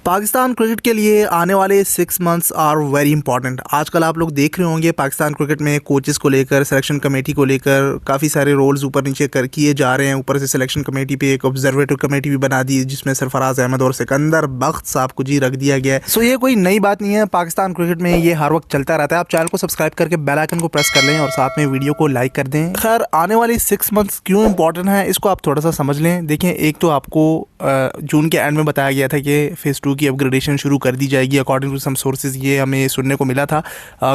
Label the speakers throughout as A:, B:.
A: Pakistan cricket के लिए आने वाले 6 मंथ्स आर वेरी इंपॉर्टेंट। आजकल आप लोग देख रहे होंगे पाकिस्तान क्रिकेट में कोचेस को लेकर, सिलेक्शन कमेटी को लेकर काफ़ी सारे रोल्स ऊपर नीचे कर किए जा रहे हैं। ऊपर से सिलेक्शन कमेटी पे एक ऑब्जर्वेटिव कमेटी भी बना दी है जिसमें सरफराज अहमद और सिकंदर बख्त साहब को जी रख दिया गया है। सो ये कोई नई बात नहीं है, पाकिस्तान क्रिकेट में ये हर वक्त चलता रहता है। आप चैनल को सब्सक्राइब करके बेल आइकन को प्रेस कर लें और साथ में वीडियो को लाइक कर दें। खैर, आने वाले 6 मंथ्स क्यों इंपॉर्टेंट है इसको आप थोड़ा सा समझ लें। देखें, एक तो आपको जून के एंड में बताया गया था कि फेज़ 2 की अपग्रेडेशन शुरू कर दी जाएगी अकॉर्डिंग टू सम सोर्सेज। ये हमें सुनने को मिला था।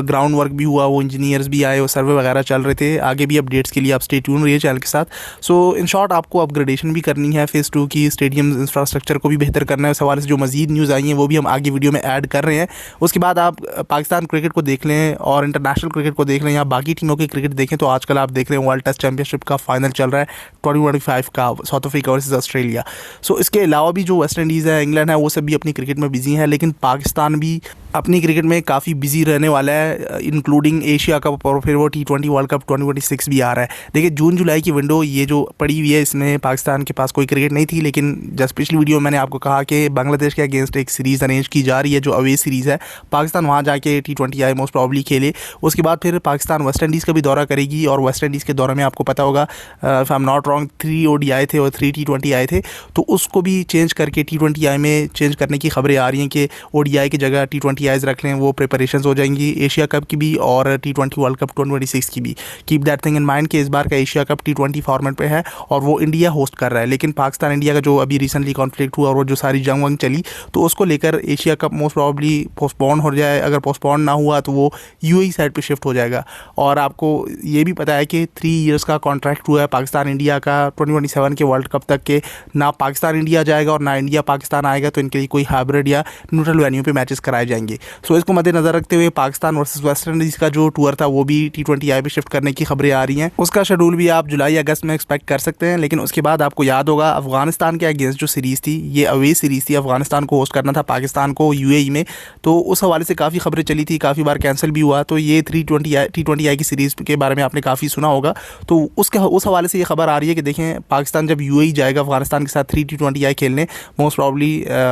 A: ग्राउंड वर्क भी हुआ, वो इंजीनियर्स भी आए और सर्वे वगैरह चल रहे थे। आगे भी अपडेट्स के लिए आप स्टे ट्यून रहिए चैनल के साथ। सो इन शॉर्ट, आपको अपग्रेडेशन भी करनी है फेज़ 2 की, स्टेडियम इंफ्रास्ट्रक्चर को भी बेहतर करना है। उस हवाले से जो मजीद न्यूज़ आई हैं वो भी हम आगे वीडियो में ऐड कर रहे हैं। उसके बाद आप पाकिस्तान क्रिकेट को देख लें और इंटरनेशनल क्रिकेट को देख लें या बाकी टीमों की क्रिकेट देखें तो आजकल आप देख रहे हैं वर्ल्ड टेस्ट चैंपियनशिप का फाइनल चल रहा है 2025 का, साउथ अफ्रीका वर्सेस ऑस्ट्रेलिया। सो इसके अलावा भी जो वेस्ट इंडीज़ है, इंग्लैंड है, वो सब भी अपनी क्रिकेट में बिजी हैं। लेकिन पाकिस्तान भी अपनी क्रिकेट में काफ़ी बिजी रहने वाला है, इंक्लूडिंग एशिया कप और फिर वो T20 वर्ल्ड कप 2026 भी आ रहा है। देखिए, जून जुलाई की विंडो ये जो पड़ी हुई है, इसमें पाकिस्तान के पास कोई क्रिकेट नहीं थी। लेकिन जस्ट पिछली वीडियो में मैंने आपको कहा कि बांग्लादेश के अगेंस्ट एक सीरीज़ अरेंज की जा रही है जो अवे सीरीज़ है। पाकिस्तान वहाँ जाके T20 आई मोस्ट प्रॉब्ली खेले। उसके बाद फिर पाकिस्तान वेस्ट इंडीज़ का भी दौरा करेगी और वेस्ट इंडीज़ के दौरे में आपको पता होगा, if I am not wrong, 3 ODI थे और 3 T20 आए थे। तो उसको भी चेंज करके T20 में चेंज करने की खबरें आ रही हैं कि ODI की जगह T20 रख लें। वो प्रिपरेशंस हो जाएंगी एशिया कप की भी और T20 वर्ल्ड कप 2026 की भी। Keep that thing in mind कि इस बार का एशिया कप T20 फॉर्मेट पे है और वो इंडिया होस्ट कर रहा है। लेकिन पाकिस्तान इंडिया का जो अभी रिसेंटली कॉन्फ्लिक्ट हुआ और वो जो सारी जंग वंग चली, तो उसको लेकर Asia cup most probably postpone हो जाए। अगर पोस्टपोन ना हुआ तो वो UAE साइड पे शिफ्ट हो जाएगा। और आपको ये भी पता है कि 3 ईयर्स का कॉन्ट्रैक्ट हुआ है पाकिस्तान इंडिया का 2027 के वर्ल्ड कप तक के। ना पाकिस्तान इंडिया जाएगा और ना इंडिया पाकिस्तान आएगा, तो इनके लिए कोई हाइब्रिड या न्यूट्रल वेन्यू पे मैचेस कराए जाएंगे। सो इसको मद्देनजर रखते हुए पाकिस्तान वर्सेस वेस्ट इंडीज़ का जो टूर था वो भी T20 पे शिफ्ट करने की खबरें आ रही हैं। उसका शेड्यूल भी आप जुलाई अगस्त में एक्सपेक्ट कर सकते हैं। लेकिन उसके बाद आपको याद होगा, अफगानिस्तान के अगेंस्ट जो सीरीज़ थी, ये अवे सीरीज़ थी। अफगानिस्तान को होस्ट करना था पाकिस्तान को UAE में। तो उस हवाले से काफ़ी खबरें चली थी, काफ़ी बार कैंसिल भी हुआ। तो ये T20 की सीरीज़ के बारे में आपने काफ़ी सुना होगा। तो उस हवाले से ये खबर आ रही है कि देखें, पाकिस्तान जब UAE जाएगा अफगानिस्तान के साथ 3 T20 खेलने मोस्ट प्रॉब्ली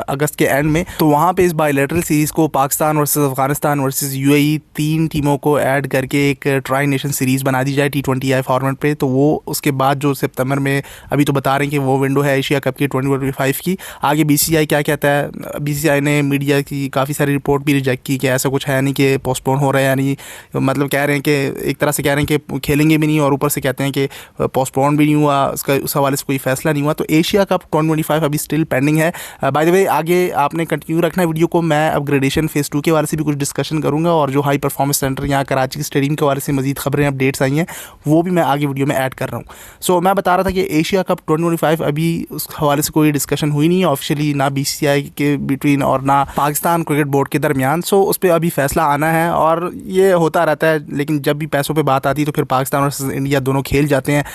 A: अगस्त के एंड में, तो वहाँ पे इस बायलैटरल सीरीज़ को Pakistan versus Afghanistan versus UAE 3 टीमों को ऐड करके एक ट्राई नेशन सीरीज़ बना दी जाए T20 फॉर्मेट पे। तो वो उसके बाद जो सितंबर में अभी तो बता रहे हैं कि वो विंडो है एशिया कप की 2025 की। आगे BCCI क्या कहता है? BCCI ने मीडिया की काफ़ी सारी रिपोर्ट भी रिजेक्ट की कि ऐसा कुछ है नहीं कि पोस्टपोन हो रहा है, यानी मतलब कह रहे हैं कि एक तरह से कह रहे हैं कि खेलेंगे भी नहीं और ऊपर से कहते हैं कि पोस्टपोन भी नहीं हुआ, उसका उस हवाले से कोई फैसला नहीं हुआ। तो एशिया कप 2025 अभी स्टिल पेंडिंग है। बाय द वे, आगे आपने कंटिन्यू रखना है वीडियो को। मैं अपग्रेडेशन फेज़ 2 के वाले से भी कुछ डिस्कशन करूँगा और जो हाई परफॉर्मेंस सेंटर यहाँ कराची के स्टेडियम के बारे से मजीद खबरें अपडेट्स आई हैं वो भी मैं आगे वीडियो में ऐड कर रहा हूँ। सो मैं बता रहा था कि एशिया कप 2025 अभी उस हवाले से कोई डिस्कशन हुई नहीं है ऑफिशियली, ना BCCI के बिटवीन और ना पाकिस्तान क्रिकेट बोर्ड के दरमियान। सो उस पर अभी फैसला आना है और ये होता रहता है। लेकिन जब भी पैसों पर बात आती है तो फिर पाकिस्तान और इंडिया दोनों खेल जाते हैं।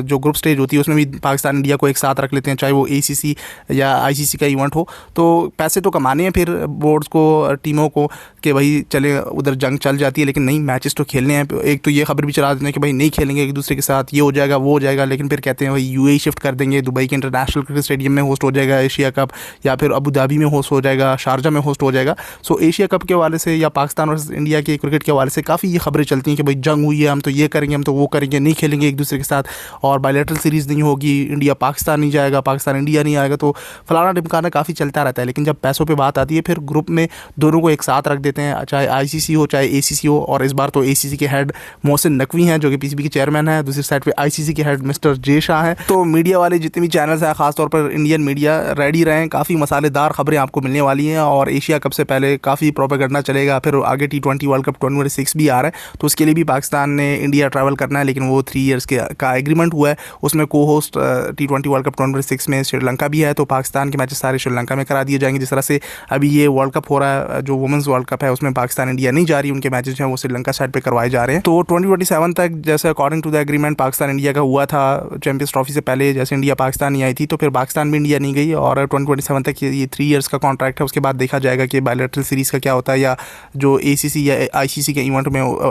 A: जो ग्रुप स्टेज होती है उसमें भी पाकिस्तान इंडिया को एक साथ रख लेते हैं, चाहे वो ACC या ICC का इवेंट हो। तो पैसे तो कमाने हैं फिर बोर्ड्स को, टीमों को, कि भाई चले उधर जंग चल जाती है लेकिन नहीं, मैचेस तो खेलने हैं। एक तो ये खबर भी चला देते हैं कि भाई नहीं खेलेंगे एक दूसरे के साथ, ये हो जाएगा वो हो जाएगा। लेकिन फिर कहते हैं भाई UAE शिफ्ट कर देंगे, दुबई के इंटरनेशनल क्रिकेट स्टेडियम में होस्ट हो जाएगा एशिया कप, या फिर अबू धाबी में होस्ट हो जाएगा, शारजा में होस्ट हो जाएगा। सो एशिया कप के हवाले से या पाकिस्तान और इंडिया के क्रिकेट के हवाले से काफ़ी ये खबरें चलती हैं कि भाई जंग हुई है, हम तो ये करेंगे, हम तो वो करेंगे, नहीं खेलेंगे एक दूसरे के साथ और बायलैटरल सीरीज़ नहीं होगी, इंडिया पाकिस्तान नहीं जाएगा, पाकिस्तान इंडिया नहीं आएगा। तो फलाना ढिमकाना काफ़ी चलता रहता है। लेकिन जब पैसों पर बात आती है फिर ग्रुप में दोनों को एक साथ रख देते हैं, चाहे ICC हो चाहे ACC हो। और इस बार तो ACC के हेड मोहसिन नकवी हैं जो कि PCB के चेयरमैन हैं, दूसरी साइड पे ICC के हेड मिस्टर जे शाह हैं। तो मीडिया वाले जितने भी चैनल्स हैं, खासतौर पर इंडियन मीडिया, रेडी रहें, काफ़ी मसालेदार खबरें आपको मिलने वाली हैं। और एशिया कप से पहले काफ़ी प्रोपेगेंडा चलेगा। फिर आगे T20 वर्ल्ड कप 2026 भी आ रहा है, तो उसके लिए भी पाकिस्तान ने इंडिया ट्रैवल करना है। लेकिन वो 3 ईयर्स का एग्रीमेंट हुआ है, उसमें को होस्ट T20 वर्ल्ड कप 2026 में श्रीलंका भी है। तो पाकिस्तान के मैचेस सारे श्रीलंका में करा दिए जाएंगे। जिस तरह से अभी ये वर्ल्ड कप हो रहा है, जो वुमेंस वर्ल्ड कप है, उसमें पाकिस्तान इंडिया नहीं जा रही, उनके मैचेस हैं वो श्रीलंका साइड पे करवाए जा रहे हैं। तो 2027 तक जैसे according to the agreement Pakistan India का हुआ था चैंपियंस ट्रॉफी से पहले, जैसे इंडिया पाकिस्तान नहीं आई थी तो फिर पाकिस्तान भी इंडिया नहीं गई। और 2027 तक ये 3 ईयर्स का कॉन्ट्रैक्ट है। उसके बाद देखा जाएगा कि बायलैटरल सीरीज़ का क्या होता है, या जो ACC या ICC के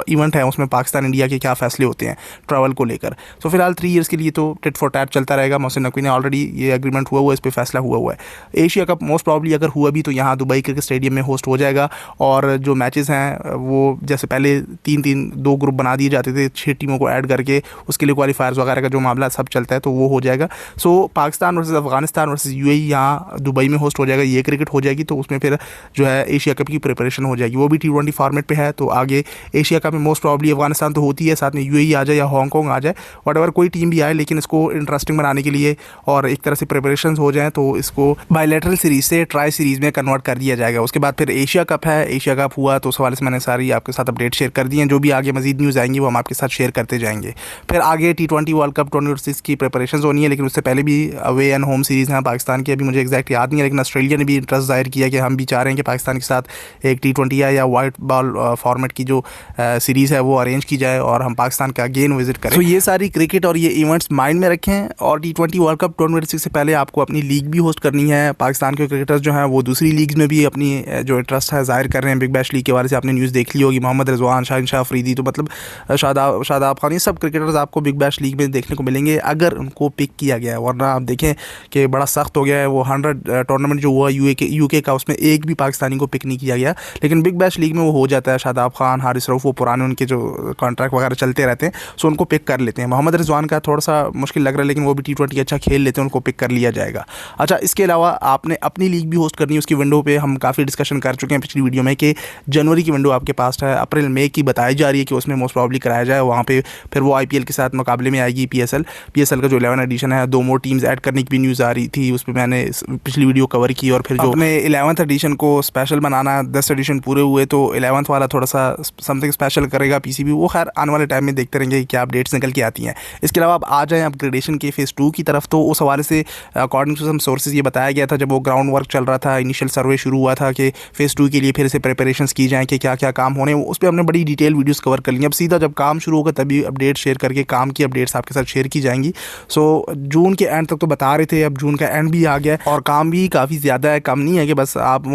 A: इवेंट है उसमें पाकिस्तान इंडिया के क्या फैसले होते हैं ट्रैवल को लेकर। तो फिलहाल 3 ईयर्स के लिए तो टिट फॉर टैट चलता रहेगा। मोहसिन नकवी ने ऑलरेडी ये एग्रीमेंट हुआ है, इस पर फैसला हुआ है। एशिया कप मोस्ट प्रॉब्ली अगर हुआ भी तो यहाँ दुबई क्रिकेट स्टेडियम में होस्ट हो जाएगा। और जो मैचेस हैं वो जैसे पहले 2 ग्रुप बना दिए जाते थे 6 टीमों को ऐड करके, उसके लिए क्वालिफायर्स वगैरह का जो मामला सब चलता है तो वो हो जाएगा। So Pakistan versus Afghanistan versus UAE यहाँ दुबई में होस्ट हो जाएगा, ये क्रिकेट हो जाएगी। तो उसमें फिर जो है एशिया कप की प्रिपरेशन हो जाएगी, वो भी T20 फॉर्मेट पे है। तो आगे एशिया कप में मोस्ट प्रॉब्ली अफगानिस्तान तो होती है, साथ में यूएई आ जाए या हांगकॉन्ग आ जाए, वट कोई टीम भी आए, लेकिन इसको इंटरेस्टिंग बनाने के लिए और एक तरह से प्रिपरेशन हो जाए तो इसको बायलैटरल सीरीज से ट्राई सीरीज में कन्वर्ट कर दिया जाएगा। उसके बाद फिर एशिया कप है, एशिया कप हुआ तो उस हवाले से मैंने सारी आपके साथ अपडेट शेयर कर दी हैं। जो भी आगे मजीद न्यूज़ आएंगी वो हम आपके साथ शेयर करते जाएंगे। फिर आगे T20 वर्ल्ड कप 2026 की प्रिपरेशन होनी है, लेकिन उससे पहले भी अवे एंड होम सीरीज़ हैं पाकिस्तान की, अभी मुझे एग्जैक्ट याद नहीं है, लेकिन ऑस्ट्रेलिया ने भी इंटरेस्ट जाहिर किया कि हम भी चाह रहे हैं कि पाकिस्तान के साथ एक T20 या वाइट बॉल फॉर्मेट की जो सीरीज़ है वो अरेंज की जाए और हम पाकिस्तान का अगेन विजिट करें। तो ये सारी क्रिकेट और ये इवेंट्स माइंड में रखें। और T20 वर्ल्ड कप 2026 से पहले आपको अपनी लीग भी होस्ट करनी है। पाकिस्तान के क्रिकेटर्स जो हैं वो दूसरी लीग्स में भी अपनी जो इंटरेस्ट है जाहिर कर रहे हैं। बिग बैश लीग के बारे से आपने न्यूज़ देख ली होगी, मोहम्मद रिजवान, शाहिन अफरीदी, तो मतलब शादाब खान, ये सब क्रिकेटर्स आपको बिग बैश लीग में देखने को मिलेंगे अगर उनको पिक किया गया है। वरना आप देखें कि बड़ा सख्त हो गया है। वो 100 टूर्नामेंट जो हुआ यूके का, उसमें एक भी पाकिस्तानी को पिक नहीं किया गया, लेकिन बिग बैश लीग में वो हो जाता है। शादाब खान, हारिस रऊफ, वो पुराने उनके जो कॉन्ट्रैक्ट वगैरह चलते रहते हैं, सो उनको पिक कर लेते हैं। मोहम्मद रिजवान का थोड़ा सा मुश्किल लग रहा है, लेकिन वो भी T20 अच्छा खेल लेते हैं, उनको पिक कर लिया जाएगा। अच्छा, इसके अलावा आपने अपनी लीग भी होस्ट करनी है। उसकी विंडो पे हम काफ़ी डिस्कशन कर चुके हैं पिछली वीडियो में कि जनवरी की विंडो आपके पास है, अप्रैल मई की बताई जा रही है कि उसमें मोस्ट प्रॉब्ली कराया जाए। वहाँ पे फिर वो IPL के साथ मुकाबले में आएगी PSL का जो 11 एडिशन है, 2 मोर टीम्स ऐड करने की भी न्यूज़ आ रही थी, उस पर मैंने पिछली वीडियो कवर की। और फिर जो अपने 11th एडिशन को स्पेशल बनाना, 10 एडिशन पूरे हुए तो 11th वाला थोड़ा सा समथिंग स्पेशल करेगा PCB। वो खैर आने वाले टाइम में देखते रहेंगे क्या अपडेट्स निकल के आती हैं। इसके अलावा आप आ जाएँ अपग्रेडेशन के फेज़ 2 की तरफ, तो उस हवाले से अकॉर्डिंग टू सम सोर्सेज ये बताया गया था जब वो ग्राउंड वर्क चल रहा था, इनिशियल सर्वे शुरू हुआ था कि फेज़ 2 के लिए फिर से प्रिपरेशंस की जाएँ कि क्या क्या काम होने, उस पर हमने बड़ी डिटेल वीडियोस कवर कर ली। अब सीधा जब काम शुरू होगा तभी अपडेट शेयर करके काम की अपडेट्स आपके साथ शेयर की जाएंगी। सो जून के एंड तक तो बता रहे थे, अब जून का एंड भी आ गया और काम भी काफ़ी ज़्यादा है, कम नहीं है कि बस आप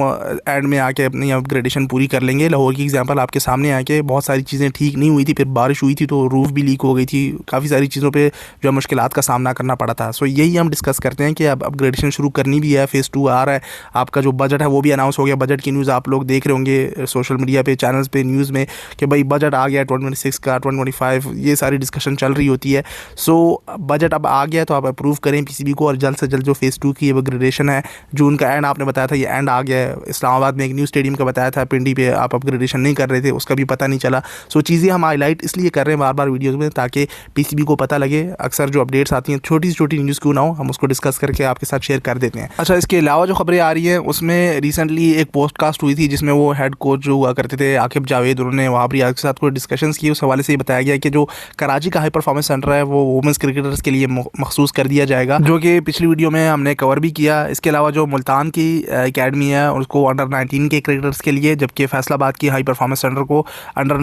A: एंड में आके अपनी अपग्रेडेशन पूरी कर लेंगे। लाहौर की एग्जांपल आपके सामने आके बहुत सारी चीज़ें ठीक नहीं हुई थी, फिर बारिश हुई थी तो रूफ भी लीक हो गई थी, काफ़ी सारी चीज़ों पे जो मुश्किलात का सामना करना पड़ा था। सो यही हम डिस्कस करते हैं कि अब अपग्रेडेशन शुरू करनी भी है, फेज़ 2 आ रहा है। आपका जो बजट है वो भी अनाउंस हो गया, बजट की न्यूज़ आप लोग देख रहे होंगे सोशल मीडिया पे, चैनल्स पे, न्यूज़ में कि भाई बजट आ गया 2026 का, 2025, ये सारी डिस्कशन चल रही होती है। सो बजट अब आ गया तो आप अप्रूव करें PCB को और जल्द से जल्द जो फेज़ 2 की अपग्रेडेशन है, जून का एंड आपने बताया था ये एंड आ गया है। इस्लामाबाद में एक न्यू स्टेडियम का बताया था, पिंडी पे आप अपग्रेडेशन नहीं कर रहे थे, उसका भी पता नहीं चला। सो चीज़ें हम हाईलाइट इसलिए कर रहे हैं बार बार वीडियोज़ में ताकि PCB को पता लगे। अक्सर जो अपडेट्स आती हैं छोटी से छोटी न्यूज़ क्यों ना हो, हम उसको डिस्कस करके आपके साथ शेयर कर देते हैं। अच्छा, इसके अलावा जो खबरें आ रही हैं उसमें रिसेंटली एक पॉडकास्ट हुई थी जिसमें वो हेड कोच जो हुआ करते थे आकिब जावेद, उन्होंने वहाँ पर आपके साथ कोई डिस्कशंस की। उस हवाले से ये बताया गया कि जो कराची का हाई परफॉर्मेंस सेंटर है वो वुमेंस क्रिकेटर्स के लिए मखसूस कर दिया जाएगा, जो कि पिछली वीडियो में हमने कवर भी किया। इसके अलावा जो मुल्तान की एकेडमी है उसको अंडर 19 के क्रिकेटर्स के लिए, जबकि फैसलाबाद की हाई परफॉर्मेंस सेंटर को अंडर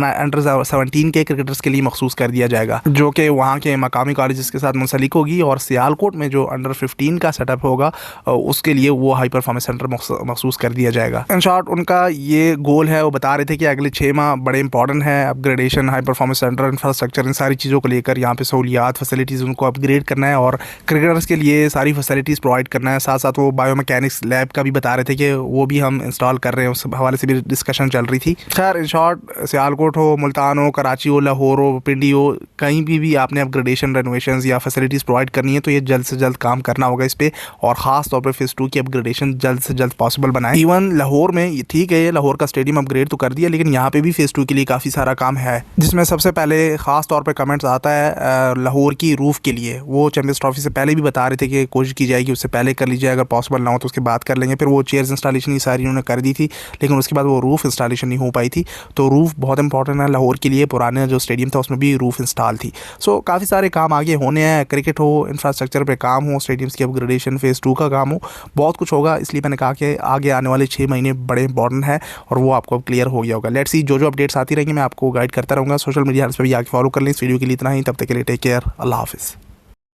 A: 17 के क्रिकेटर्स के लिए मखसूस कर दिया जाएगा, जो कि वहाँ के मकामी कॉलेजेस के साथ मुंसलिक होगी। और सियालकोट में जो अंडर 15 का सेटअप होगा उसके लिए वो हाई परफॉर्मेंस सेंटर मखसूस कर दिया जाएगा। इन शॉर्ट उनका ये गोल है, वो बता रहे थे कि अगले 6 माह बड़े इंपॉर्टेंट है, upgradation, high performance centre, infrastructure, इन सारी चीज़ों को लेकर यहाँ पे सहूलियात, फैसिलिटीज़ उनको अपग्रेड करना है और क्रिकेटर्स के लिए सारी फैसिलिटीज़ प्रोवाइड करना है। साथ साथ वो बायोमैकेनिक्स लैब का भी बता रहे थे कि वो भी हम इंस्टॉल कर रहे हैं, उस हवाले से भी डिस्कशन चल रही थी। खैर इन शॉर्ट सियालकोट हो, मुल्तान हो, कराची हो, लाहौर हो, पिंडी हो, कहीं भी आपने अपग्रेडेशन, रेनोवेशन या फैसिलिटीज़ प्रोवाइड करनी है तो ये जल्द से जल्द काम करना होगा इस पर, और ख़ास तौर पर फेज़ 2 की अपग्रेडेशन जल्द से जल्द पॉसिबल बनाएं। इवन लाहौर में ठीक है, लाहौर का स्टेडियम अपग्रेड तो कर दिया, लेकिन यहाँ पे भी फेज़ 2 के लिए काफ़ी सारा काम है, जिसमें सबसे पहले ख़ास तौर पे कमेंट्स आता है लाहौर की रूफ़ के लिए। वो चैंपियंस ट्रॉफी से पहले भी बता रहे थे कि कोशिश की जाएगी उससे पहले कर लीजिए, अगर पॉसिबल ना हो तो उसके बाद कर लेंगे। फिर वो चेयर्स इंस्टॉलेशन ही सारी उन्होंने कर दी थी, लेकिन उसके बाद वो रूफ़ इंस्टॉलेशन नहीं हो पाई थी। तो रूफ़ बहुत इंपॉर्टेंट है लाहौर के लिए, पुराने जो स्टेडियम था उसमें भी रूफ़ इंस्टॉल थी। सो काफ़ी सारे काम आगे होने हैं, क्रिकेट हो, इंफ्रास्ट्रक्चर पर काम हो, स्टेडियम्स की अपग्रेडेशन, फेज़ 2 का काम हो, बहुत कुछ होगा। इसलिए मैंने कहा कि आगे आने वाले 6 महीने बड़े इंपॉर्टेंट है और वो आपको अब क्लियर हो गया होगा। लेट्स सी, जो अपडेट्स आती रहेंगी मैं आपको गाइड करता रहूँगा। सोशल मीडिया पर भी आगे फॉलो कर लें। इस वीडियो के लिए इतना ही, तब तक के लिए टेक केयर, अल्लाह हाफिज़।